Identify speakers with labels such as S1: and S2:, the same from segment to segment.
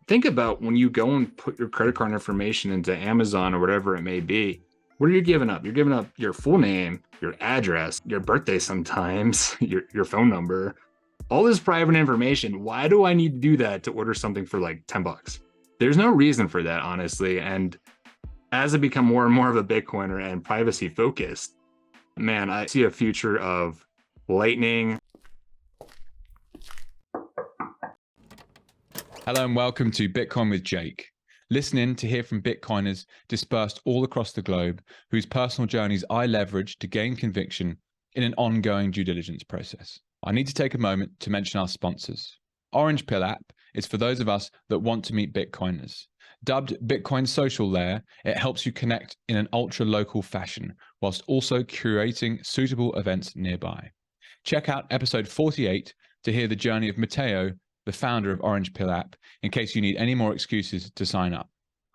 S1: think about when you go and put your credit card information into Amazon or whatever it may be. What are you giving up? You're giving up your full name, your address, your birthday sometimes, your phone number, all this private information. Why do I need to do that to order something for like $10? There's no reason for that, honestly. And as I become more and more of a Bitcoiner and privacy focused, man, I see a future of lightning.
S2: Hello and welcome to Bitcoin with Jake. Listen in to hear from Bitcoiners dispersed all across the globe whose personal journeys I leverage to gain conviction in an ongoing due diligence process. I need to take a moment to mention our sponsors. Orange Pill app is for those of us that want to meet Bitcoiners. Dubbed Bitcoin's social layer, it helps you connect in an ultra-local fashion whilst also curating suitable events nearby. Check out episode 48 to hear the journey of Matteo, the founder of Orange Pill app, in case you need any more excuses to sign up.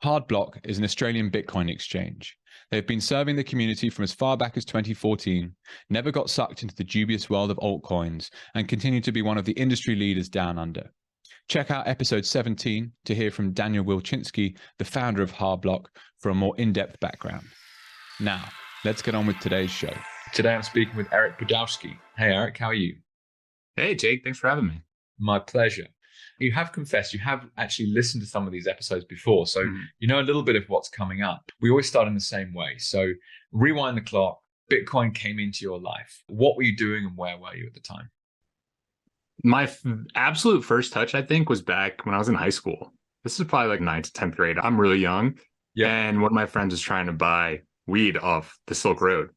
S2: Hardblock is an Australian Bitcoin exchange. They've been serving the community from as far back as 2014, never got sucked into the dubious world of altcoins, and continue to be one of the industry leaders down under. Check out episode 17 to hear from Daniel Wilczynski, the founder of Hardblock, for a more in-depth background. Now, let's get on with today's show. Today I'm speaking with Eric Podwojski. Hey Eric, how are you?
S1: Hey, Jake, thanks for having me.
S2: My pleasure. You have confessed, you have actually listened to some of these episodes before, so you know a little bit of what's coming up. We always start in the same way. So rewind the clock, Bitcoin came into your life. What were you doing and where were you at the time?
S1: My absolute first touch, I think, was back when I was in high school. This is probably like 9th to 10th grade. I'm really young.
S2: Yeah.
S1: And one of my friends was trying to buy weed off the Silk Road.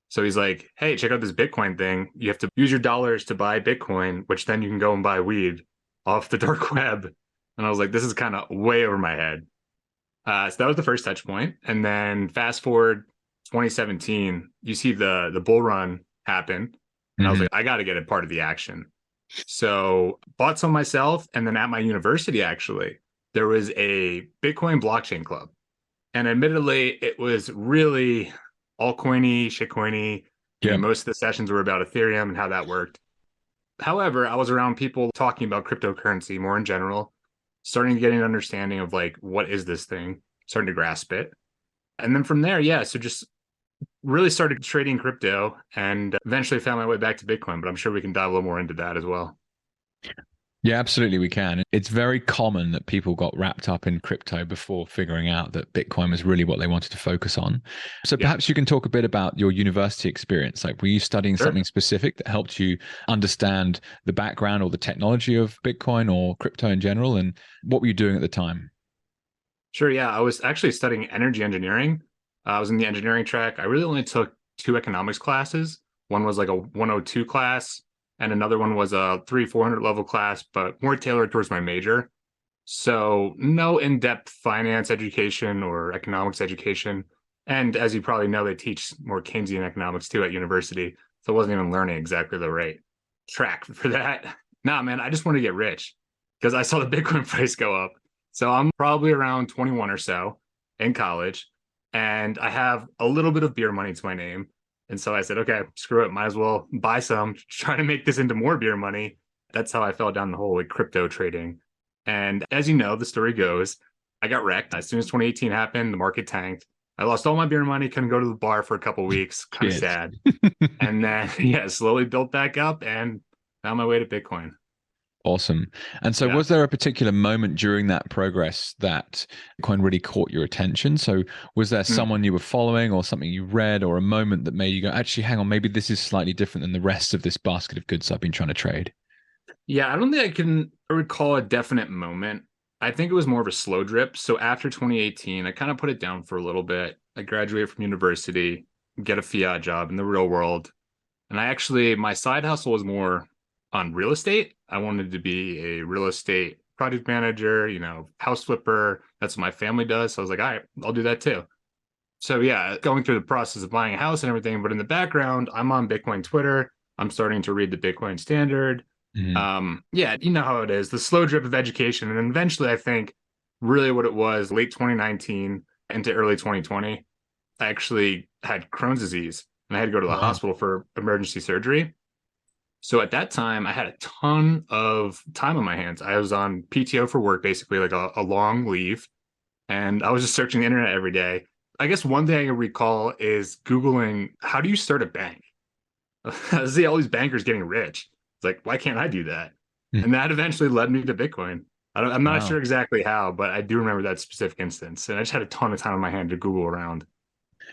S1: So he's like, hey, check out this Bitcoin thing. You have to use your dollars to buy Bitcoin, which then you can go and buy weed off the dark web. And I was like, this is kind of way over my head. So that was the first touch point. And then fast forward 2017, you see the bull run happen. And I was like, I got to get a part of the action. So bought some myself. And then at my university, actually, there was a Bitcoin blockchain club. And admittedly, it was really altcoiny, shitcoiny.
S2: Yeah.
S1: Most of the sessions were about Ethereum and how that worked. However, I was around people talking about cryptocurrency more in general, starting to get an understanding of like, what is this thing? Starting to grasp it. And then from there, so just really started trading crypto and eventually found my way back to Bitcoin, but I'm sure we can dive a little more into that as well.
S2: Yeah, absolutely we can. It's very common that people got wrapped up in crypto before figuring out that Bitcoin was really what they wanted to focus on. So perhaps you can talk a bit about your university experience. Like, were you studying something specific that helped you understand the background or the technology of Bitcoin or crypto in general? And what were you doing at the time?
S1: Sure, yeah. I was actually studying energy engineering. I was in the engineering track. I really only took 2 economics classes. One was like a 102 class, and another one was a 300-400 level class, but more tailored towards my major. So no in-depth finance education or economics education. And as you probably know, they teach more Keynesian economics too at university. So I wasn't even learning exactly the right track for that. Nah, man, I just want to get rich because I saw the Bitcoin price go up. So I'm probably around 21 or so in college, and I have a little bit of beer money to my name. And so I said, okay, screw it. Might as well buy some, try to make this into more beer money. That's how I fell down the whole like crypto trading. And as you know, the story goes, I got wrecked. As soon as 2018 happened, the market tanked. I lost all my beer money, couldn't go to the bar for a couple of weeks, kind of sad. And then, slowly built back up and found my way to Bitcoin.
S2: Awesome. And so was there a particular moment during that progress that Bitcoin really caught your attention? So was there someone you were following or something you read or a moment that made you go, actually, hang on, maybe this is slightly different than the rest of this basket of goods I've been trying to trade?
S1: Yeah, I don't think I can recall a definite moment. I think it was more of a slow drip. So after 2018, I kind of put it down for a little bit. I graduated from university, get a fiat job in the real world. And my side hustle was more on real estate. I wanted to be a real estate project manager, house flipper. That's what my family does. So I was like, all right, I'll do that too. So going through the process of buying a house and everything, but in the background, I'm on Bitcoin Twitter. I'm starting to read the Bitcoin Standard. You know how it is, the slow drip of education. And then eventually, I think really what it was, late 2019 into early 2020, I actually had Crohn's disease and I had to go to the hospital for emergency surgery. So at that time, I had a ton of time on my hands. I was on PTO for work, basically like a long leave, and I was just searching the internet every day. I guess one thing I can recall is Googling, how do you start a bank? I see all these bankers getting rich. It's like, why can't I do that?
S2: Hmm.
S1: And that eventually led me to Bitcoin. I'm not sure
S2: Wow.
S1: exactly how, but I do remember that specific instance. And I just had a ton of time on my hand to Google around.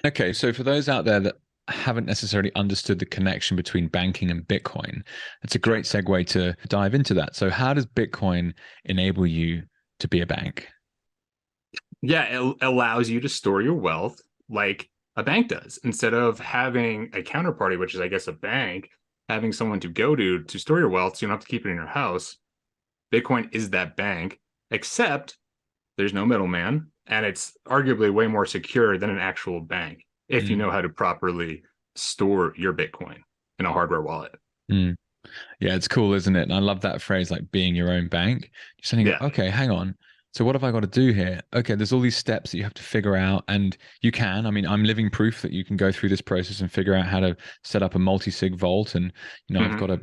S2: Okay, so for those out there that haven't necessarily understood the connection between banking and Bitcoin, it's a great segue to dive into that. So, how does Bitcoin enable you to be a bank?
S1: Yeah, it allows you to store your wealth like a bank does. Instead of having a counterparty, which is, I guess, a bank, having someone to go to store your wealth so you don't have to keep it in your house. Bitcoin is that bank, except there's no middleman, and it's arguably way more secure than an actual bank if you
S2: Mm,
S1: know how to properly store your Bitcoin in a hardware wallet.
S2: mm. Yeah, it's cool, isn't it? And I love that phrase, like being your own bank. Just thinking,
S1: Yeah.
S2: okay, hang on. So what have I got to do here? Okay, there's all these steps that you have to figure out, and you can. I mean, I'm living proof that you can go through this process and figure out how to set up a multi-sig vault. And I've
S1: Mm-hmm.
S2: got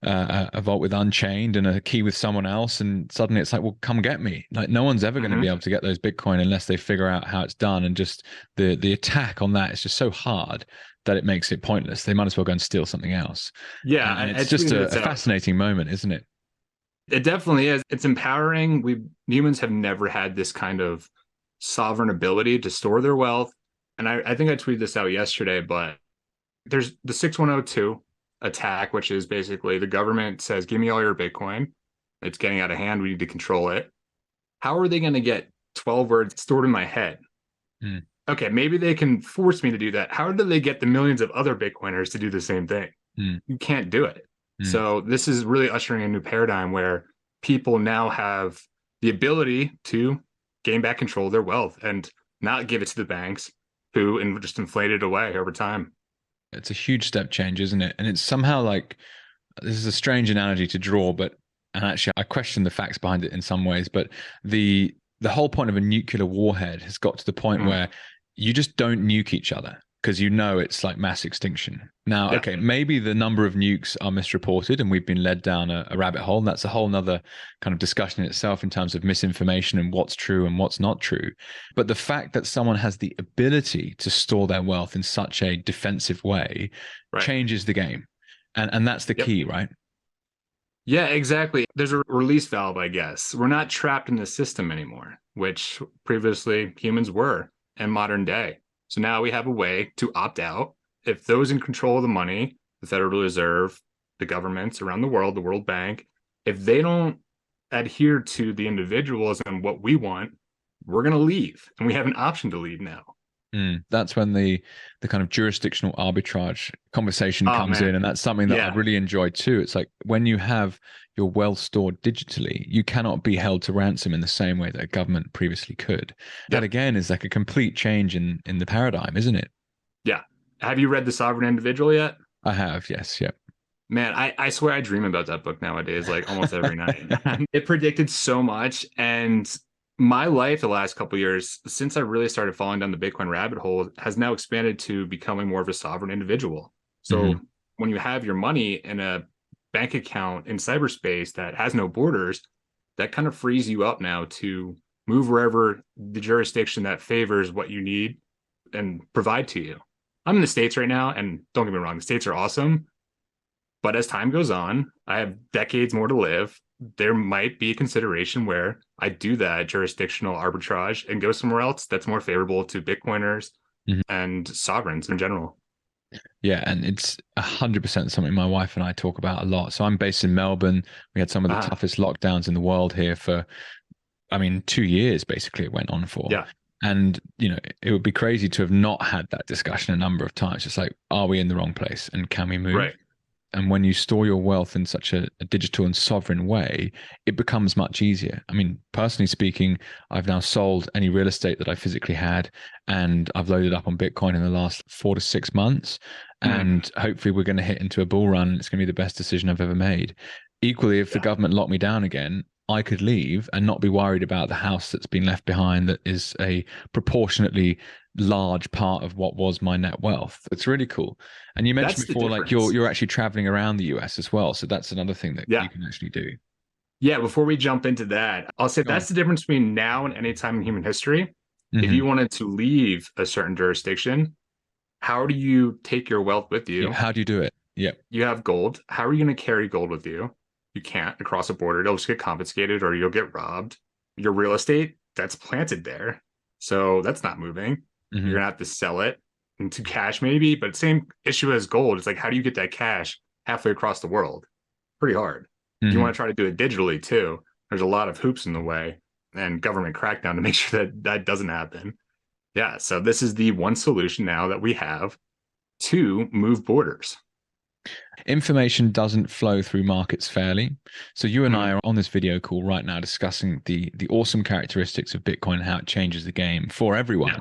S2: a vault with Unchained and a key with someone else, and suddenly it's like, well, come get me. Like no one's ever going to be
S1: Mm-hmm.
S2: able to get those Bitcoin unless they figure out how it's done. And just the attack on that is just so hard that it makes it pointless. They might as well go and steal something else.
S1: Yeah,
S2: And
S1: I
S2: it's just
S1: tweeted this
S2: a
S1: out.
S2: fascinating moment, isn't it?
S1: It definitely is. It's empowering. We humans have never had this kind of sovereign ability to store their wealth. And I think I tweeted this out yesterday, but there's the 6102 attack, which is basically the government says, give me all your Bitcoin. It's getting out of hand. We need to control it. How are they going to get 12 words stored in my head?
S2: Mm,
S1: Okay, maybe they can force me to do that. How do they get the millions of other Bitcoiners to do the same thing?
S2: mm,
S1: You can't do it.
S2: mm.
S1: So this is really ushering a new paradigm where people now have the ability to gain back control of their wealth and not give it to the banks who just inflate it away over time.
S2: It's a huge step change, isn't it? And it's somehow like this is a strange analogy to draw, but and actually I question the facts behind it in some ways, but the whole point of a nuclear warhead has got to the point
S1: Mm,
S2: where you just don't nuke each other because you know it's like mass extinction. Now,
S1: yeah.
S2: okay, maybe the number of nukes are misreported and we've been led down a rabbit hole. And that's a whole nother kind of discussion in itself in terms of misinformation and what's true and what's not true. But the fact that someone has the ability to store their wealth in such a defensive way
S1: Right.
S2: changes the game. And that's the
S1: Yep.
S2: key, right?
S1: Yeah, exactly. There's a release valve, I guess. We're not trapped in the system anymore, which previously humans were in modern day. So now we have a way to opt out. If those in control of the money, the Federal Reserve, the governments around the world, the World Bank, if they don't adhere to the individuals and what we want, we're going to leave. And we have an option to leave now.
S2: That's when the kind of jurisdictional arbitrage conversation
S1: Oh,
S2: comes in,
S1: man.
S2: and that's something that I've
S1: Yeah.
S2: really enjoyed too. It's like when you have your wealth stored digitally, you cannot be held to ransom in the same way that a government previously could. That
S1: Yep.
S2: again is like a complete change in the paradigm, isn't it?
S1: Yeah. Have you read The Sovereign Individual yet?
S2: I have, yes, yep.
S1: Man, I swear I dream about that book nowadays, like almost every night. It predicted so much. And my life the last couple of years, since I really started falling down the Bitcoin rabbit hole, has now expanded to becoming more of a sovereign individual. So
S2: Hmm.
S1: when you have your money in a bank account in cyberspace that has no borders, that kind of frees you up now to move wherever the jurisdiction that favors what you need and provide to you. I'm in the States right now, and don't get me wrong, the States are awesome. But as time goes on, I have decades more to live. There might be a consideration where I do that jurisdictional arbitrage and go somewhere else that's more favorable to Bitcoiners and sovereigns in general.
S2: Yeah, and it's 100% something my wife and I talk about a lot. So I'm based in Melbourne. We had some of the
S1: Uh,
S2: toughest lockdowns in the world here for, I mean, 2 years basically it went on for.
S1: yeah,
S2: And, it would be crazy to have not had that discussion a number of times. It's like, are we in the wrong place and can we
S1: right.
S2: move? And when you store your wealth in such a digital and sovereign way, it becomes much easier. I mean, personally speaking, I've now sold any real estate that I physically had, and I've loaded up on Bitcoin in the last 4 to 6 months.
S1: Mm,
S2: And hopefully, we're going to hit into a bull run. It's going to be the best decision I've ever made. Equally, if the
S1: yeah,
S2: government locked me down again, I could leave and not be worried about the house that's been left behind that is a proportionately large part of what was my net wealth. It's really cool. And you mentioned
S1: That's the
S2: before, like
S1: difference.
S2: you're actually traveling around the US as well. So that's another thing that
S1: Yeah.
S2: you can actually do.
S1: Yeah. Before we jump into that, I'll say
S2: Go on.
S1: that's the difference between now and any time in human history. If
S2: Hmm.
S1: you wanted to leave a certain jurisdiction, how do you take your wealth with
S2: Yeah.
S1: you?
S2: How do you do it? Yeah.
S1: You have gold. How are you going to carry gold with you? You can't across a border. It'll just get confiscated or you'll get robbed. Your real estate, that's planted there. So that's not moving. You're
S2: Hmm.
S1: going to have to sell it into cash, maybe. But same issue as gold. It's like, how do you get that cash halfway across the world? Pretty hard. If you
S2: Hmm.
S1: want to try to do it digitally too, there's a lot of hoops in the way and government crackdown to make sure that that doesn't happen. Yeah. So this is the one solution now that we have to move borders.
S2: Information doesn't flow through markets fairly. So you and I
S1: Mhm.
S2: are on this video call right now discussing the awesome characteristics of Bitcoin and how it changes the game for everyone.
S1: Yeah.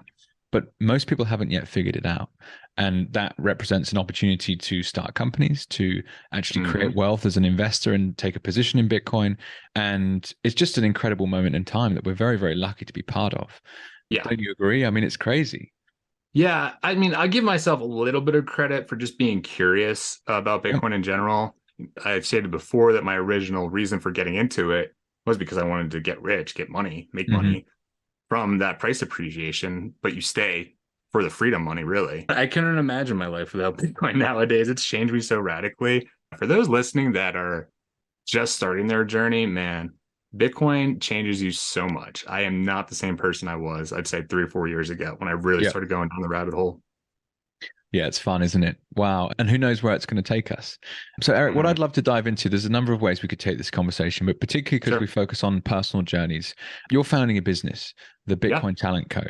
S2: But most people haven't yet figured it out. And that represents an opportunity to start companies, to actually create
S1: Mhm.
S2: wealth as an investor and take a position in Bitcoin. And it's just an incredible moment in time that we're very, very lucky to be part of.
S1: Yeah.
S2: Don't you agree? I mean, it's crazy.
S1: Yeah, I mean, I give myself a little bit of credit for just being curious about
S2: Yep.
S1: Bitcoin in general. I've stated before that my original reason for getting into it was because I wanted to get rich, get money, make
S2: Hmm.
S1: money from that price appreciation, but you stay for the freedom money, really. I couldn't imagine my life without Bitcoin nowadays. It's changed me so radically. For those listening that are just starting their journey, man, Bitcoin changes you so much. I am not the same person I was, I'd say 3 or 4 years ago when I really
S2: Yep.
S1: started going down the rabbit hole.
S2: Yeah, it's fun, isn't it? Wow. And who knows where it's going to take us. So, Eric, what
S1: Mhm.
S2: I'd love to dive into, there's a number of ways we could take this conversation, but particularly because we
S1: Sure.
S2: focus on personal journeys. You're founding a business, the
S1: Yeah.
S2: Bitcoin Talent Co.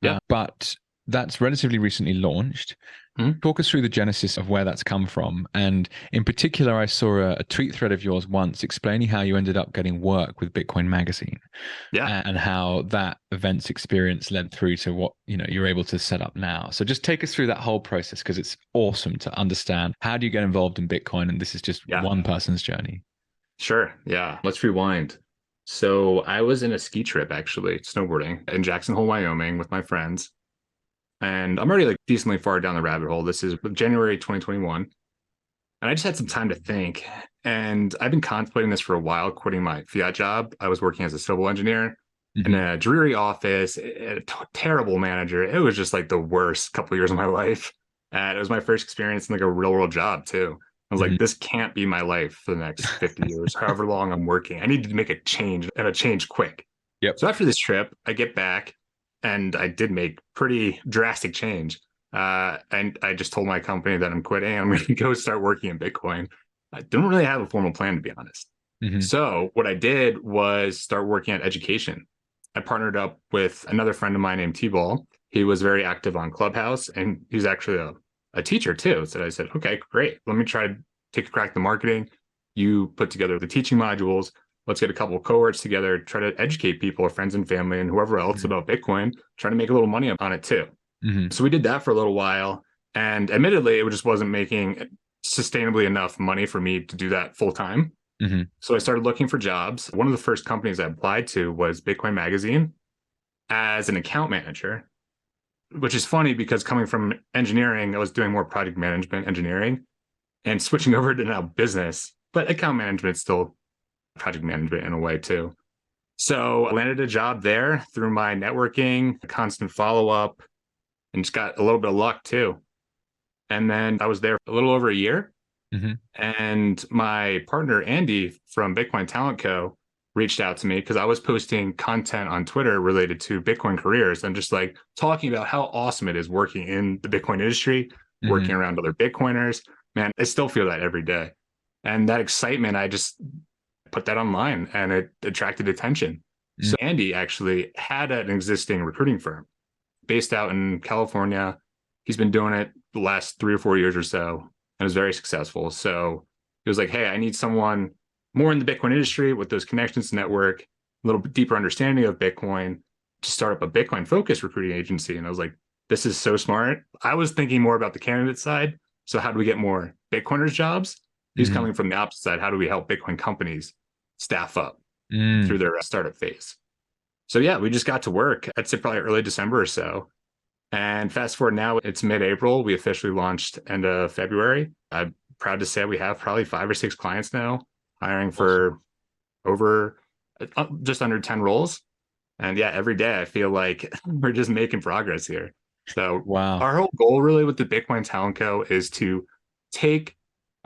S1: Yeah.
S2: But that's relatively recently launched.
S1: Mhm.
S2: Talk us through the genesis of where that's come from. And in particular, I saw a tweet thread of yours once explaining how you ended up getting work with Bitcoin Magazine
S1: Yeah.
S2: and how that events experience led through to what you're able to set up now. So just take us through that whole process because it's awesome to understand how do you get involved in Bitcoin, and this is just
S1: Yeah.
S2: one person's journey.
S1: Sure. Yeah. Let's rewind. So I was in a ski trip actually, snowboarding in Jackson Hole, Wyoming with my friends. And I'm already like decently far down the rabbit hole. This is January 2021. And I just had some time to think. And I've been contemplating this for a while, quitting my fiat job. I was working as a civil engineer in
S2: Hmm.
S1: a dreary office, a terrible manager. It was just like the worst couple of years of my life. And it was my first experience in like a real world job too. I was
S2: Hmm.
S1: like, this can't be my life for the next 50 years, however long I'm working. I need to make a change and a change quick.
S2: Yep.
S1: So after this trip, I get back and I did make pretty drastic change. And I just told my company that I'm quitting. I'm going to go start working in Bitcoin. I don't really have a formal plan, to be honest.
S2: Hmm.
S1: So what I did was start working at education. I partnered up with another friend of mine named T-Ball. He was very active on Clubhouse, and he's actually a teacher too. So I said, okay, great. Let me try to take a crack at the marketing. You put together the teaching modules. Let's get a couple of cohorts together, try to educate people, our friends and family, and whoever else about Bitcoin, try to make a little money on it too.
S2: Hmm.
S1: So we did that for a little while. And admittedly, it just wasn't making sustainably enough money for me to do that full time.
S2: Hmm.
S1: So I started looking for jobs. One of the first companies I applied to was Bitcoin Magazine as an account manager, which is funny because coming from engineering, I was doing more project management engineering and switching over to now business, but account management is still project management in a way too. So I landed a job there through my networking, constant follow up, and just got a little bit of luck too. And then I was there a little over a year.
S2: Hmm.
S1: And my partner, Andy from Bitcoin Talent Co., reached out to me because I was posting content on Twitter related to Bitcoin careers and just like talking about how awesome it is working in the Bitcoin industry,
S2: Hmm.
S1: working around other Bitcoiners. Man, I still feel that every day. And that excitement, I just put that online and it attracted attention. So Andy actually had an existing recruiting firm based out in California. He's been doing it the last 3 or 4 years or so and is very successful. So he was like, hey, I need someone more in the Bitcoin industry with those connections to network, a little bit deeper understanding of Bitcoin to start up a Bitcoin focused recruiting agency. And I was like, this is so smart. I was thinking more about the candidate side. So how do we get more Bitcoiners jobs? He's
S2: Hmm.
S1: coming from the opposite side. How do we help Bitcoin companies staff up
S2: Hmm.
S1: through their startup phase? So yeah, we just got to work. I'd say probably early December or so. And fast forward now, it's mid-April. We officially launched end of February. I'm proud to say we have probably 5 or 6 clients now, hiring for over just under 10 roles. And yeah, every day I feel like we're just making progress here. So
S2: Wow.
S1: our whole goal really with the Bitcoin Talent Co is to take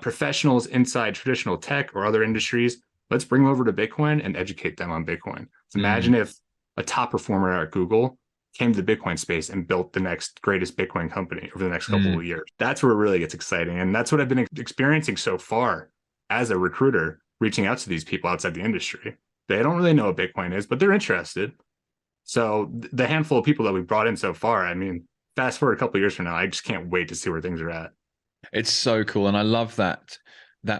S1: professionals inside traditional tech or other industries. Let's bring them over to Bitcoin and educate them on Bitcoin. So imagine if a top performer at Google came to the Bitcoin space and built the next greatest Bitcoin company over the next couple of years. That's where it really gets exciting. And that's what I've been experiencing so far as a recruiter, reaching out to these people outside the industry. They don't really know what Bitcoin is, but they're interested. So the handful of people that we've brought in so far, I mean, fast forward a couple of years from now, I just can't wait to see where things are at.
S2: It's so cool. And I love that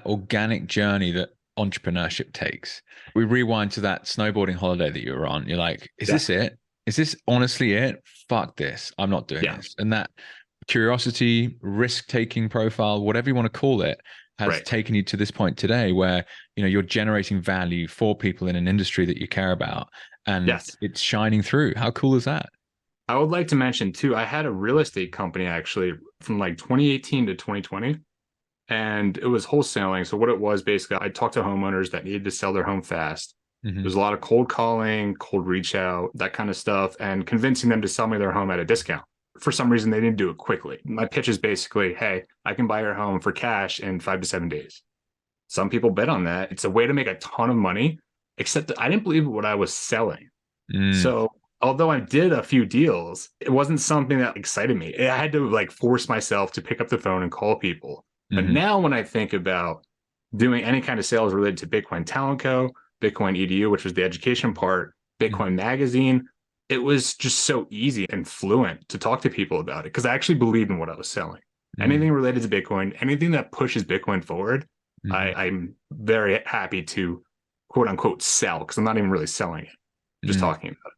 S2: organic journey that entrepreneurship takes. We rewind to that snowboarding holiday that you were on. You're like, is this it? Is this honestly it? Fuck this. I'm not doing this. And that curiosity, risk-taking profile, whatever you want to call it, has taken you to this point today where, you're generating value for people in an industry that you care about, and it's shining through. How cool is that?
S1: I would like to mention too, I had a real estate company actually from like 2018 to 2020, and it was wholesaling. So what it was basically, I talked to homeowners that needed to sell their home fast. There's a lot of cold calling, cold reach out, that kind of stuff, and convincing them to sell me their home at a discount. For some reason, they didn't do it quickly. My pitch is basically, hey, I can buy your home for cash in 5 to 7 days. Some people bet on that. It's a way to make a ton of money, except that I didn't believe what I was selling. So although I did a few deals, it wasn't something that excited me. I had to like force myself to pick up the phone and call people. But now when I think about doing any kind of sales related to Bitcoin Talent Co., Bitcoin EDU, which was the education part, Bitcoin Magazine, it was just so easy and fluent to talk to people about it because I actually believed in what I was selling. Anything related to Bitcoin, anything that pushes Bitcoin forward, I'm very happy to quote unquote sell, because I'm not even really selling it, just talking about it.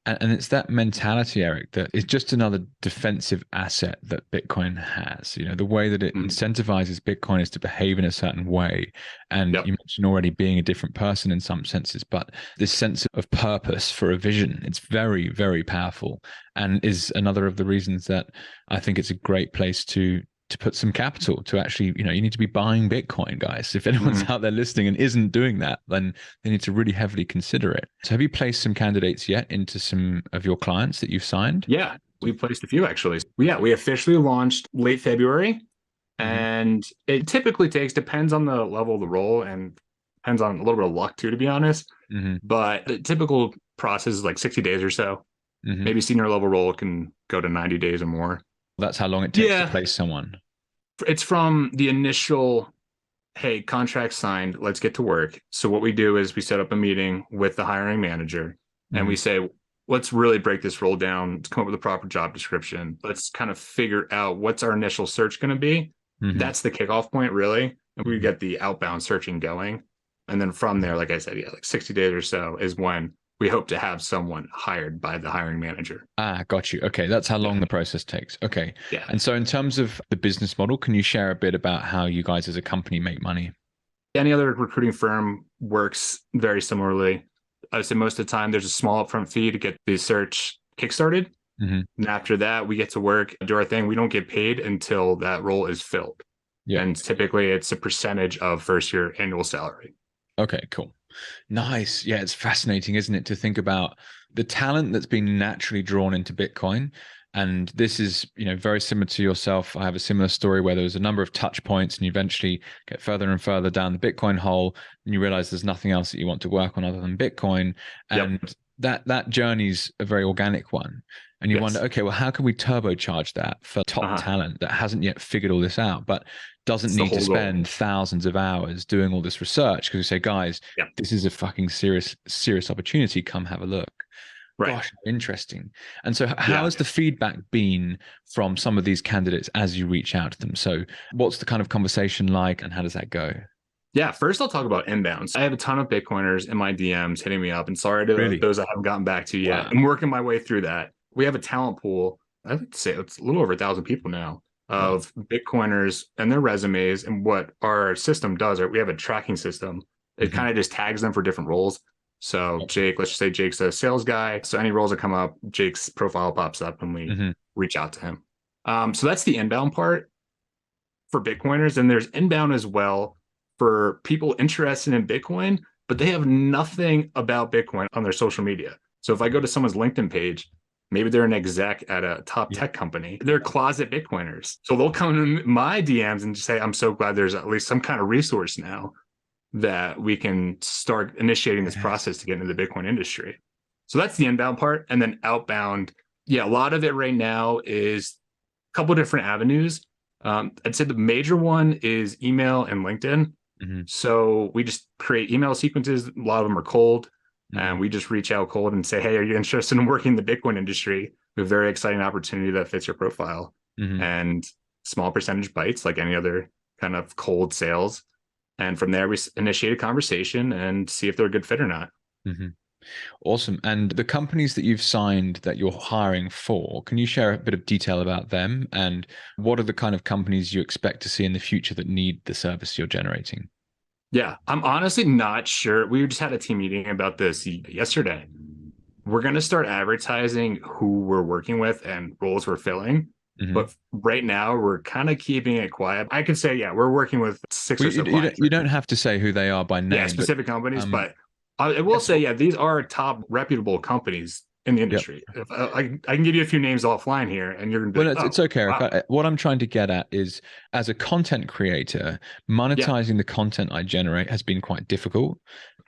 S2: And it's that mentality, Eric, that is just another defensive asset that Bitcoin has. The way that it incentivizes Bitcoin is to behave in a certain way. And you mentioned already being a different person in some senses, but this sense of purpose for a vision, it's very, very powerful, and is another of the reasons that I think it's a great place to put some capital to actually, you need to be buying Bitcoin, guys. If anyone's out there listening and isn't doing that, then they need to really heavily consider it. So have you placed some candidates yet into some of your clients that you've signed?
S1: Yeah, we placed a few actually. We officially launched late February, and it typically depends on the level of the role and depends on a little bit of luck too, to be honest. But the typical process is like 60 days or so. Maybe senior level role can go to 90 days or more.
S2: That's how long it takes to place someone.
S1: It's from the initial, hey, contract signed, let's get to work. So what we do is we set up a meeting with the hiring manager and we say, let's really break this role down. Let's come up with a proper job description. Let's kind of figure out what's our initial search going to be. That's the kickoff point, really. And we get the outbound searching going. And then from there, like I said, like 60 days or so is when we hope to have someone hired by the hiring manager.
S2: Got you. Okay. That's how long the process takes. Okay.
S1: Yeah.
S2: And so in terms of the business model, can you share a bit about how you guys as a company make money?
S1: Any other recruiting firm works very similarly. I would say most of the time there's a small upfront fee to get the search kickstarted. And after that, we get to work, do our thing. We don't get paid until that role is filled. And typically it's a percentage of first year annual salary.
S2: Okay, cool. Nice. Yeah, it's fascinating, isn't it, to think about the talent that's been naturally drawn into Bitcoin. And this is, very similar to yourself. I have a similar story where there was a number of touch points and you eventually get further and further down the Bitcoin hole and you realize there's nothing else that you want to work on other than Bitcoin. And that journey's a very organic one. And you wonder, okay, well, how can we turbocharge that for top talent that hasn't yet figured all this out, but doesn't need to spend thousands of hours doing all this research? Because we say, guys, this is a fucking serious opportunity. Come have a look. Gosh, interesting. And so how has the feedback been from some of these candidates as you reach out to them? So what's the kind of conversation like and how does that go?
S1: Yeah, first I'll talk about inbounds. I have a ton of Bitcoiners in my DMs hitting me up, and sorry to those I haven't gotten back to yet. I'm working my way through that. We have a talent pool, I would say it's a little over 1,000 people now, of Bitcoiners and their resumes. And what our system does, we have a tracking system. It kind of just tags them for different roles. So Jake, let's just say Jake's a sales guy. So any roles that come up, Jake's profile pops up and we reach out to him. So that's the inbound part for Bitcoiners. And there's inbound as well for people interested in Bitcoin, but they have nothing about Bitcoin on their social media. So if I go to someone's LinkedIn page, maybe they're an exec at a top tech company, they're closet Bitcoiners. So they'll come in my DMs and just say, I'm so glad there's at least some kind of resource now that we can start initiating this process to get into the Bitcoin industry. So that's the inbound part. And then outbound, a lot of it right now is a couple of different avenues. I'd say the major one is email and LinkedIn. So we just create email sequences. A lot of them are cold. And we just reach out cold and say, hey, are you interested in working in the Bitcoin industry? We have a very exciting opportunity that fits your profile. And small percentage bites, like any other kind of cold sales. And from there, we initiate a conversation and see if they're a good fit or not.
S2: Awesome. And the companies that you've signed that you're hiring for, can you share a bit of detail about them? And what are the kind of companies you expect to see in the future that need the service you're generating?
S1: Yeah, I'm honestly not sure. We just had a team meeting about this yesterday. We're going to start advertising who we're working with and roles we're filling. But right now, we're kind of keeping it quiet. I could say, we're working with 6 or so clients.
S2: You don't have to say who they are by name.
S1: Yeah, specific companies, but I will say, these are top reputable companies in the industry. I can give you a few names offline here, and you're going to be
S2: it's okay, Eric. Wow. What I'm trying to get at is, as a content creator, monetizing the content I generate has been quite difficult.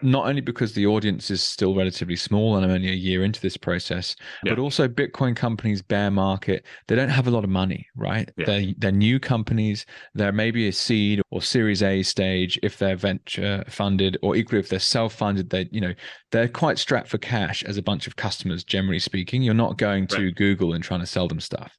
S2: Not only because the audience is still relatively small and I'm only a year into this process, but also Bitcoin companies, bear market, they don't have a lot of money, right? They're new companies. They're maybe a seed or Series A stage if they're venture funded, or equally if they're self-funded, they're quite strapped for cash as a bunch of customers, generally speaking. You're not going to Google and trying to sell them stuff.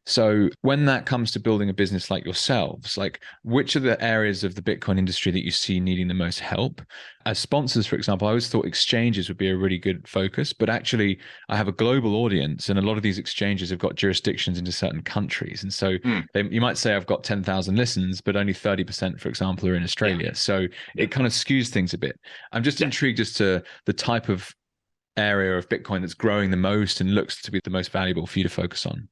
S2: So when that comes to building a business like yourselves, like which are the areas of the Bitcoin industry that you see needing the most help? As sponsors, for example, I always thought exchanges would be a really good focus, but actually I have a global audience and a lot of these exchanges have got jurisdictions into certain countries. And so you might say I've got 10,000 listens, but only 30%, for example, are in Australia. So it kind of skews things a bit. I'm just intrigued as to the type of area of Bitcoin that's growing the most and looks to be the most valuable for you to focus on.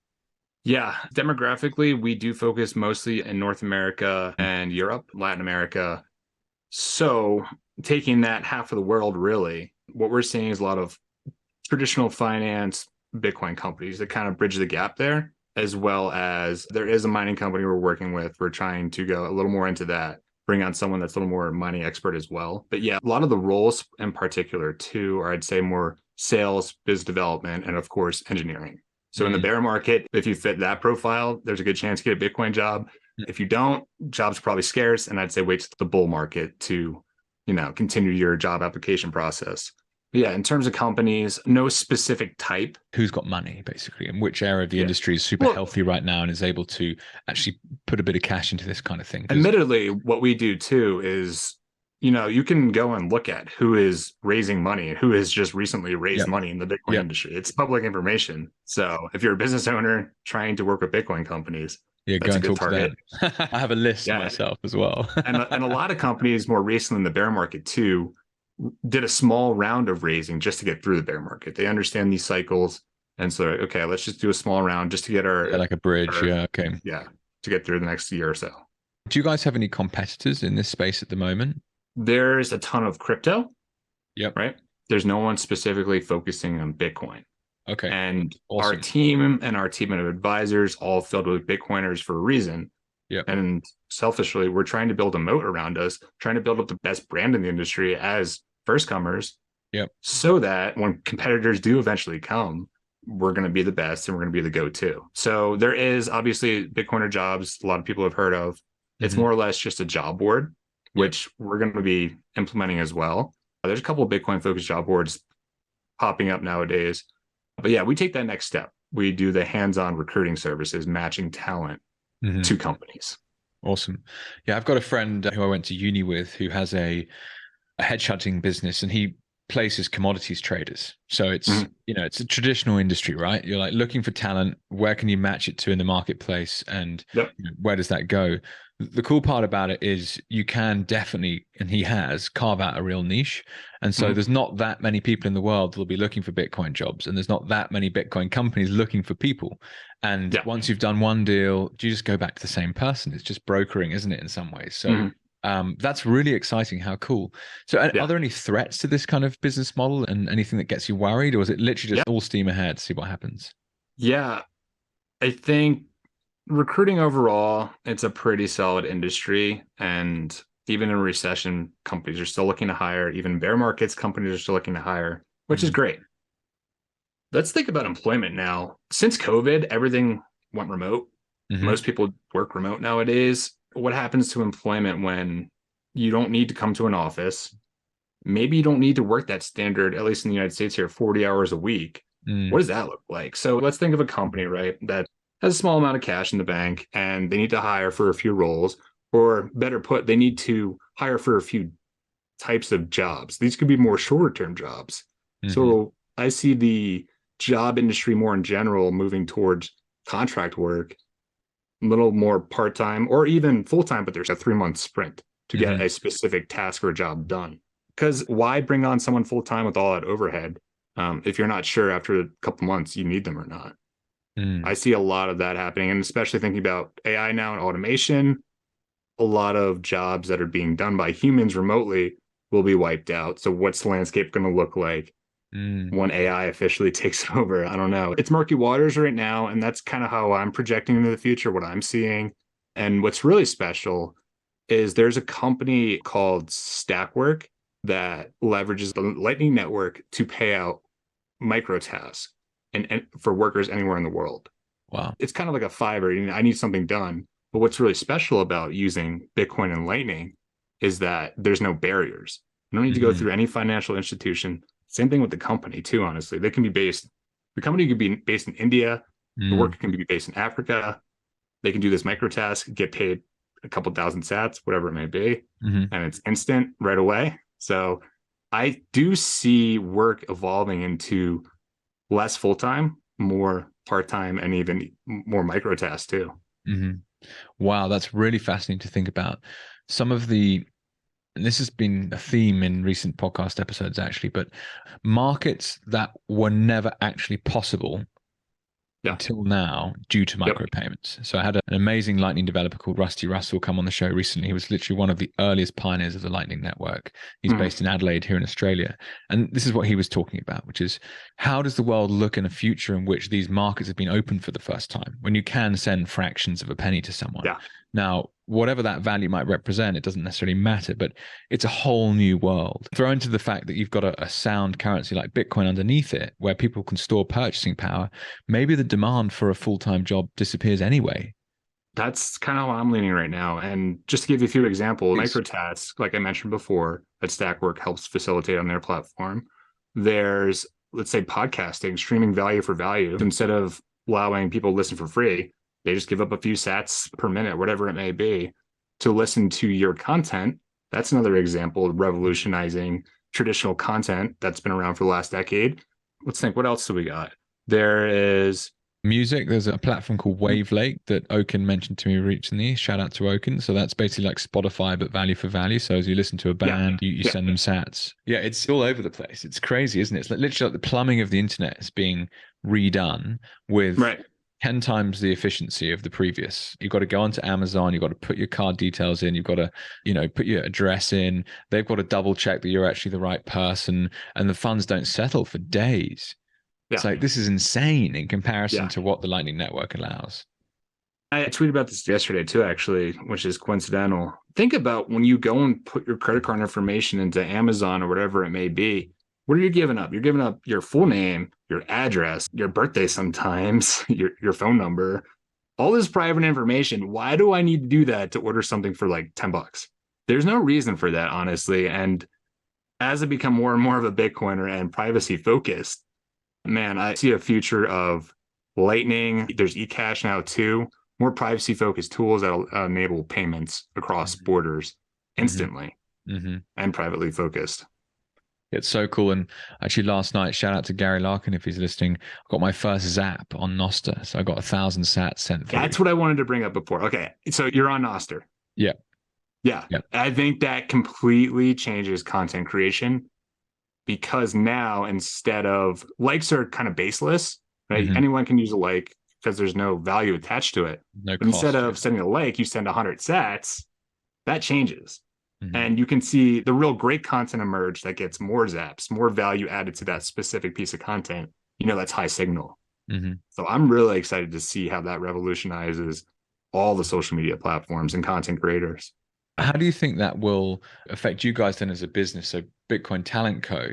S1: Yeah, demographically, we do focus mostly in North America and Europe, Latin America. So taking that half of the world, really, what we're seeing is a lot of traditional finance Bitcoin companies that kind of bridge the gap there, as well as there is a mining company we're working with. We're trying to go a little more into that, bring on someone that's a little more mining expert as well. But a lot of the roles in particular too, are I'd say more sales, biz development, and of course, engineering. So in the bear market, if you fit that profile, there's a good chance you get a Bitcoin job. If you don't, jobs are probably scarce. And I'd say wait to the bull market to, continue your job application process. But in terms of companies, no specific type.
S2: Who's got money, basically, and which area of the industry is super healthy right now and is able to actually put a bit of cash into this kind of thing?
S1: Admittedly, what we do too is, you can go and look at who is raising money and who has just recently raised money in the Bitcoin industry. It's public information. So if you're a business owner trying to work with Bitcoin companies,
S2: go and talk target. To them. I have a list myself as well.
S1: and a lot of companies more recently in the bear market too, did a small round of raising just to get through the bear market. They understand these cycles. And so, okay, let's just do a small round just to get like
S2: a bridge. To
S1: get through the next year or so.
S2: Do you guys have any competitors in this space at the moment?
S1: There's a ton of crypto.
S2: Yep.
S1: Right. There's no one specifically focusing on Bitcoin.
S2: Okay.
S1: And our team of advisors all filled with Bitcoiners for a reason.
S2: Yep.
S1: And selfishly, we're trying to build a moat around us, trying to build up the best brand in the industry as first comers.
S2: Yep.
S1: So that when competitors do eventually come, we're going to be the best and we're going to be the go-to. So there is obviously Bitcoiner jobs a lot of people have heard of. It's more or less just a job board, which we're going to be implementing as well. There's a couple of Bitcoin focused job boards popping up nowadays. But we take that next step. We do the hands-on recruiting services, matching talent to companies.
S2: Awesome. Yeah, I've got a friend who I went to uni with who has a hedge hunting business, and he places commodities traders. So it's, it's a traditional industry, right? You're like looking for talent. Where can you match it to in the marketplace? And where does that go? The cool part about it is you can definitely, and he has, carve out a real niche. And so
S1: Mhm.
S2: there's not that many people in the world that will be looking for Bitcoin jobs, and there's not that many Bitcoin companies looking for people. And
S1: Yeah.
S2: once you've done one deal, you just go back to the same person. It's just brokering, isn't it, in some ways? So
S1: Mhm.
S2: that's really exciting. How cool. So are
S1: Yeah.
S2: there any threats to this kind of business model and anything that gets you worried, or is it literally
S1: Yeah.
S2: just all steam ahead, see what happens?
S1: Yeah. I think recruiting overall, it's a pretty solid industry. And even in recession, companies are still looking to hire. Even bear markets, companies are still looking to hire, which is
S2: Mm-hmm.
S1: great. Let's think about employment now. Since COVID, everything went remote.
S2: Mm-hmm.
S1: Most people work remote nowadays. What happens to employment when you don't need to come to an office? Maybe you don't need to work that standard, at least in the United States here, 40 hours a week.
S2: Mm.
S1: What does that look like? So let's think of a company, right, that has a small amount of cash in the bank and they need to hire for a few roles, or better put, they need to hire for a few types of jobs. These could be more shorter term jobs.
S2: Mm-hmm.
S1: So I see the job industry more in general moving towards contract work, a little more part time or even full time, but there's a 3 month sprint to get
S2: Mm-hmm.
S1: a specific task or job done. Because why bring on someone full time with all that overhead if you're not sure after a couple months you need them or not?
S2: Mm.
S1: I see a lot of that happening, and especially thinking about AI now and automation, a lot of jobs that are being done by humans remotely will be wiped out. So what's the landscape going to look like
S2: Mm.
S1: when AI officially takes over? I don't know. It's murky waters right now, and that's kind of how I'm projecting into the future, what I'm seeing. And what's really special is there's a company called Stackwork that leverages the Lightning Network to pay out micro tasks and for workers anywhere in the world.
S2: Wow.
S1: It's kind of like a Fiverr. I need something done. But what's really special about using Bitcoin and Lightning is that there's no barriers. You don't need to go
S2: Mm-hmm.
S1: through any financial institution. Same thing with the company, too, honestly. They can be based, the company could be based in India, the
S2: Mm.
S1: worker can be based in Africa. They can do this micro task, get paid a couple thousand sats, whatever it may be,
S2: Mm-hmm.
S1: and it's instant right away. So I do see work evolving into less full time, more part time, and even more micro tasks too.
S2: Mm-hmm. Wow, that's really fascinating to think about. Some of the, and this has been a theme in recent podcast episodes actually, but markets that were never actually possible
S1: Yeah.
S2: until now due to
S1: Yep.
S2: micropayments. So I had an amazing Lightning developer called Rusty Russell come on the show recently. He was literally one of the earliest pioneers of the Lightning Network. He's
S1: Mhm.
S2: based in Adelaide here in Australia. And this is what he was talking about, which is how does the world look in a future in which these markets have been opened for the first time, when you can send fractions of a penny to someone?
S1: Yeah.
S2: Now, whatever that value might represent, it doesn't necessarily matter, but it's a whole new world. Throw into the fact that you've got a sound currency like Bitcoin underneath it, where people can store purchasing power, maybe the demand for a full-time job disappears anyway.
S1: That's kind of how I'm leaning right now. And just to give you a few examples,
S2: Please.
S1: microtasks, like I mentioned before, that Stackwork helps facilitate on their platform. There's, let's say, podcasting, streaming value for value. Instead of allowing people to listen for free, they just give up a few sats per minute, whatever it may be, to listen to your content. That's another example of revolutionizing traditional content that's been around for the last decade. Let's think, what else do we got? There is
S2: Music, there's a platform called Wavelake that Oaken mentioned to me recently. Shout out to Oaken. So that's basically like Spotify, but value for value. So as you listen to a
S1: yeah,
S2: band, you
S1: yeah,
S2: send them sats. Yeah, it's all over the place. It's crazy, isn't it? It's like literally like the plumbing of the internet is being redone with
S1: right.
S2: 10 times the efficiency of the previous. You've got to go onto Amazon, you've got to put your card details in, you've got to, put your address in. They've got to double check that you're actually the right person, and the funds don't settle for days. It's
S1: Yeah,
S2: like this is insane in comparison
S1: yeah.
S2: to what the Lightning Network allows.
S1: I tweeted about this yesterday too, actually, which is coincidental. Think about when you go and put your credit card information into Amazon or whatever it may be. What are you giving up? You're giving up your full name, your address, your birthday sometimes, your phone number, all this private information. Why do I need to do that to order something for like $10? There's no reason for that, honestly. And as I become more and more of a Bitcoiner and privacy focused, man, I see a future of Lightning. There's eCash now too. More privacy focused tools that'll enable payments across borders
S2: Mm-hmm.
S1: instantly
S2: Mm-hmm.
S1: and privately focused.
S2: It's so cool. And actually, last night, shout out to Gary Larkin if he's listening. I got my first Zap on Nostr, so I got 1,000 sats sent through.
S1: That's what I wanted to bring up before. Okay, so you're on Noster.
S2: Yeah.
S1: Yeah.
S2: Yeah.
S1: I think that completely changes content creation because now instead of likes are kind of baseless, right?
S2: Hmm.
S1: Anyone can use a like because there's no value attached to it.
S2: No
S1: But instead
S2: cost. Yeah.
S1: of sending a like, you send 100 sats, that changes.
S2: Hmm.
S1: And you can see the real great content emerge that gets more zaps, more value added to that specific piece of content. That's high signal.
S2: Hmm.
S1: So I'm really excited to see how that revolutionizes all the social media platforms and content creators.
S2: How do you think that will affect you guys then as a business? So Bitcoin Talent Co.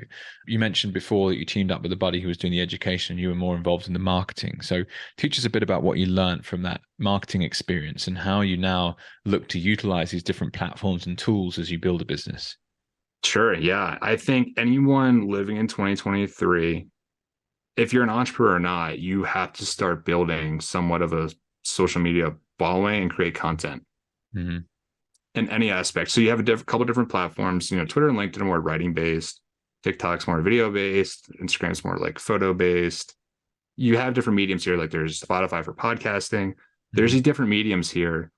S2: You mentioned before that you teamed up with a buddy who was doing the education and you were more involved in the marketing. So teach us a bit about what you learned from that marketing experience and how you now look to utilize these different platforms and tools as you build a business.
S1: Sure. Yeah. I think anyone living in 2023, if you're an entrepreneur or not, you have to start building somewhat of a social media following and create content
S2: Hmm.
S1: in any aspect. So you have a couple different platforms. Twitter and LinkedIn are more writing based, TikTok's more video based, Instagram's more like photo based. You have different mediums here. Like there's Spotify for podcasting. There's
S2: Hmm.
S1: these different mediums here.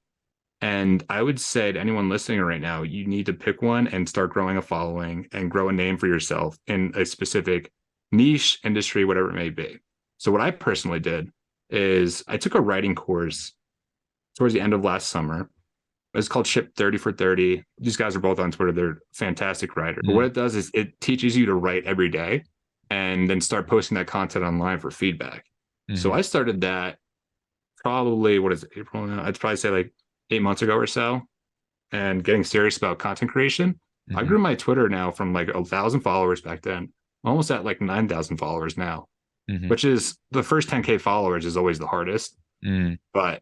S1: And I would say to anyone listening right now, you need to pick one and start growing a following and grow a name for yourself in a specific niche, industry, whatever it may be. So what I personally did is I took a writing course towards the end of last summer. It's called Ship 30 for 30. These guys are both on Twitter. They're fantastic writers. But what it does is it teaches you to write every day and then start posting that content online for feedback. So
S2: Hmm.
S1: I started that probably, what is it, April now? I'd probably say like 8 months ago or so, and getting serious about content creation. I
S2: Hmm.
S1: grew my Twitter now from like 1,000 followers back then, almost at like 9,000 followers now,
S2: Hmm.
S1: which is the first 10K followers is always the hardest.
S2: Hmm.
S1: But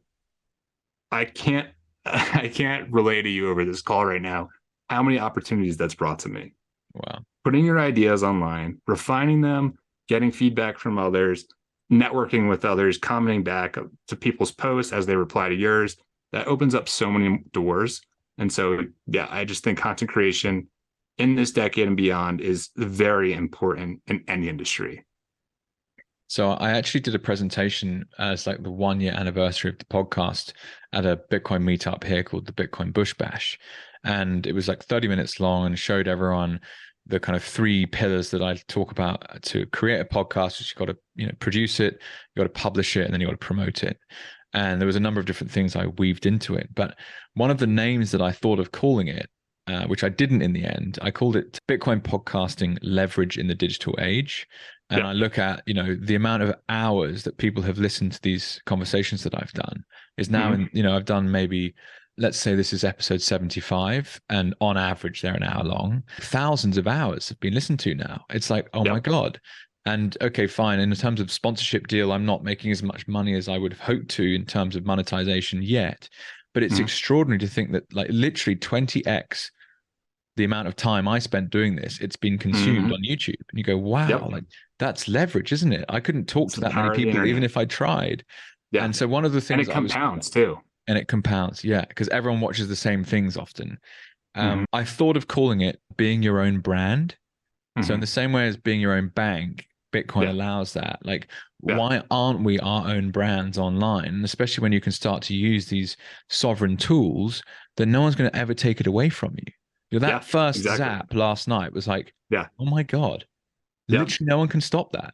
S1: I can't I can't relay to you over this call right now how many opportunities that's brought to me.
S2: Wow.
S1: Putting your ideas online, refining them, getting feedback from others, networking with others, commenting back to people's posts as they reply to yours. That opens up so many doors. And so, yeah, I just think content creation in this decade and beyond is very important in any industry.
S2: So I actually did a presentation as like the 1 year anniversary of the podcast at a Bitcoin meetup here called the Bitcoin Bush Bash. And it was like 30 minutes long and showed everyone the kind of three pillars that I talk about to create a podcast, which you've got to, produce it, you got to publish it, and then you got to promote it. And there was a number of different things I weaved into it. But one of the names that I thought of calling it, which I didn't in the end, I called it Bitcoin Podcasting Leverage in the Digital Age. And
S1: Yeah.
S2: I look at, the amount of hours that people have listened to these conversations that I've done is now
S1: Mm-hmm.
S2: I've done maybe, let's say this is episode 75, and on average they're an hour long. Thousands of hours have been listened to now. It's like, oh my
S1: Yep.
S2: God. And okay, fine. In terms of sponsorship deal, I'm not making as much money as I would have hoped to in terms of monetization yet. But it's
S1: Mm-hmm.
S2: extraordinary to think that like literally 20x the amount of time I spent doing this, it's been consumed
S1: Mm-hmm.
S2: on YouTube. And you go, wow,
S1: Yep.
S2: like that's leverage, isn't it? I couldn't talk
S1: It's
S2: to
S1: the
S2: that many
S1: power of the
S2: people, even
S1: internet.
S2: if I tried.
S1: Yeah.
S2: And so one of the
S1: And
S2: things
S1: it
S2: I was,
S1: compounds too.
S2: and it compounds, yeah, because everyone watches the same things often.
S1: Mm-hmm.
S2: I thought of calling it being your own brand. So in
S1: Mm-hmm.
S2: the same way as being your own bank, Bitcoin
S1: Yeah.
S2: allows that. Like,
S1: Yeah.
S2: why aren't we our own brands online? And especially when you can start to use these sovereign tools, then no one's going to ever take it away from you. That
S1: Yeah.
S2: first
S1: Exactly.
S2: zap last night was like,
S1: Yeah.
S2: oh my God,
S1: Yeah.
S2: literally no one can stop that.